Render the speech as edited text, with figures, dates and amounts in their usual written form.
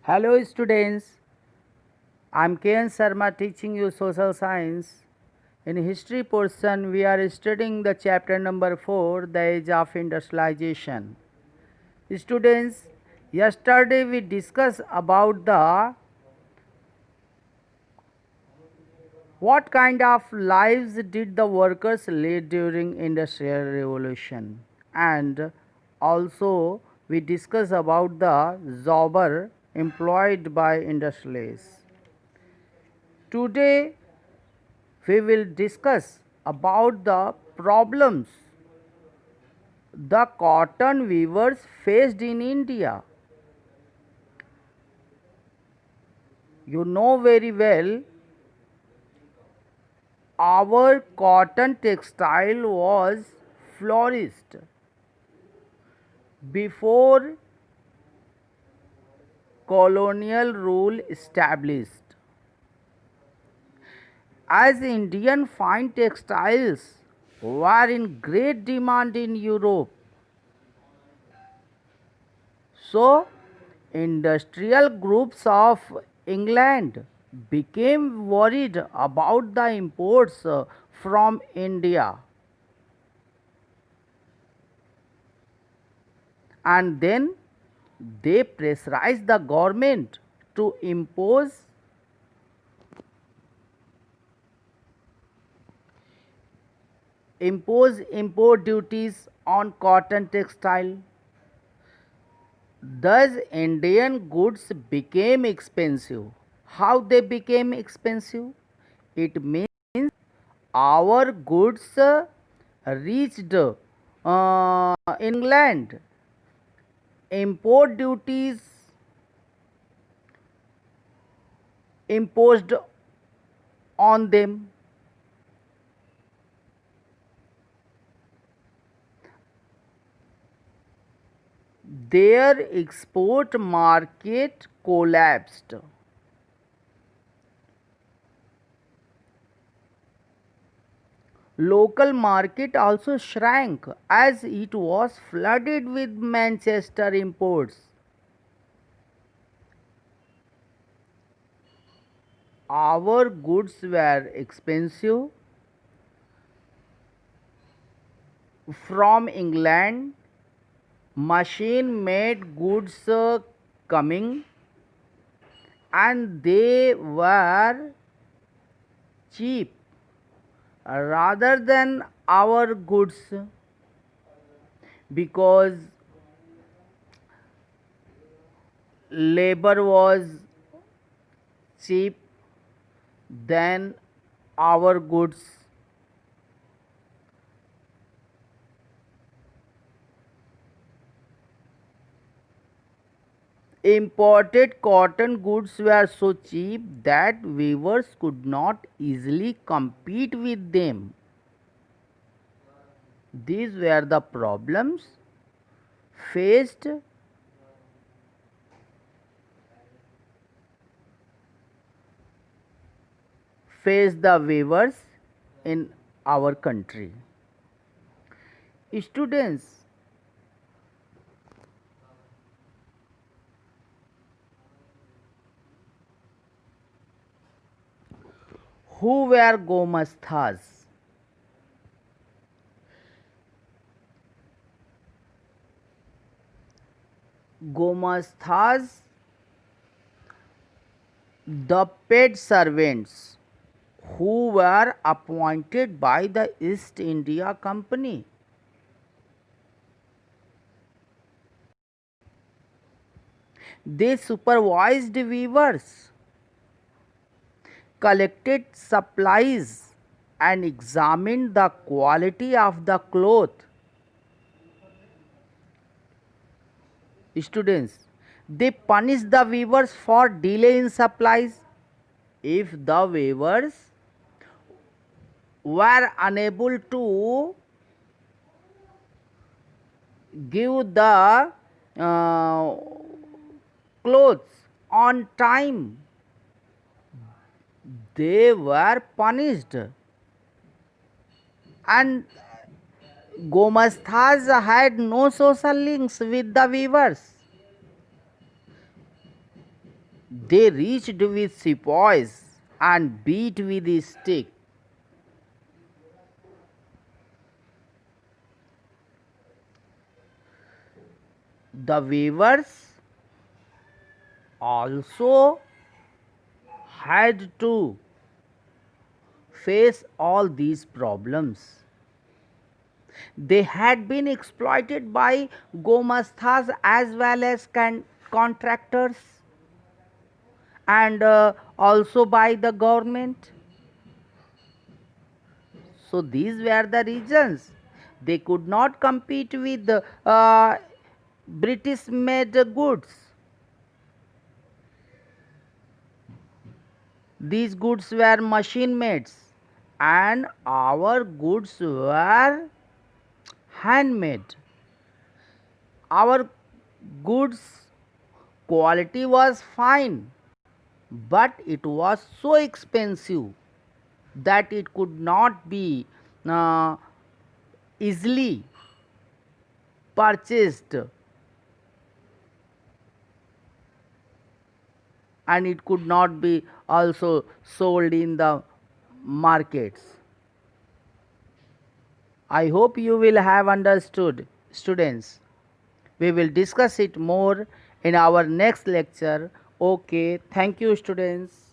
Hello students, I'm KN Sharma teaching you social science. In history portion we are studying the chapter number 4, the age of industrialization. Students, yesterday we discussed about the what kind of lives did the workers lead during industrial revolution, and also we discussed about the jobber employed by industrialists. Today we will discuss about the problems the cotton weavers faced in India. You know very well, our cotton textile was flourished before colonial rule established. As Indian fine textiles were in great demand in Europe, so industrial groups of England became worried about the imports from India, and then they pressurized the government to impose import duties on cotton textile. Thus Indian goods became expensive. How they became expensive? It means our goods reached England. Import duties imposed on them. Their export market collapsed. Local market also shrank as it was flooded with Manchester imports. Our goods were expensive from England. Machine made goods coming, and they were cheap rather than our goods, because labor was cheap than our goods. Imported cotton goods were so cheap that weavers could not easily compete with them. These were the problems faced the weavers in our country. Students, who were Gomasthas? Gomasthas, the paid servants who were appointed by the East India Company. They supervised weavers, collected supplies, and examined the quality of the cloth. Students, they punish the weavers for delay in supplies. If the weavers were unable to give the uh, clothes on time, they were punished, and Gomasthas had no social links with the weavers. They reached with sepoys and beat with a stick. The weavers also had to face all these problems. They had been exploited by Gomasthas as well as contractors and also by the government. So these were the reasons they could not compete with British made goods. These goods were machine made and our goods were handmade. Our goods quality was fine, but it was so expensive that it could not be uh, easily purchased and it could not be also sold in the markets. I hope you will have understood, students. We will discuss it more in our next lecture. Okay, thank you, students.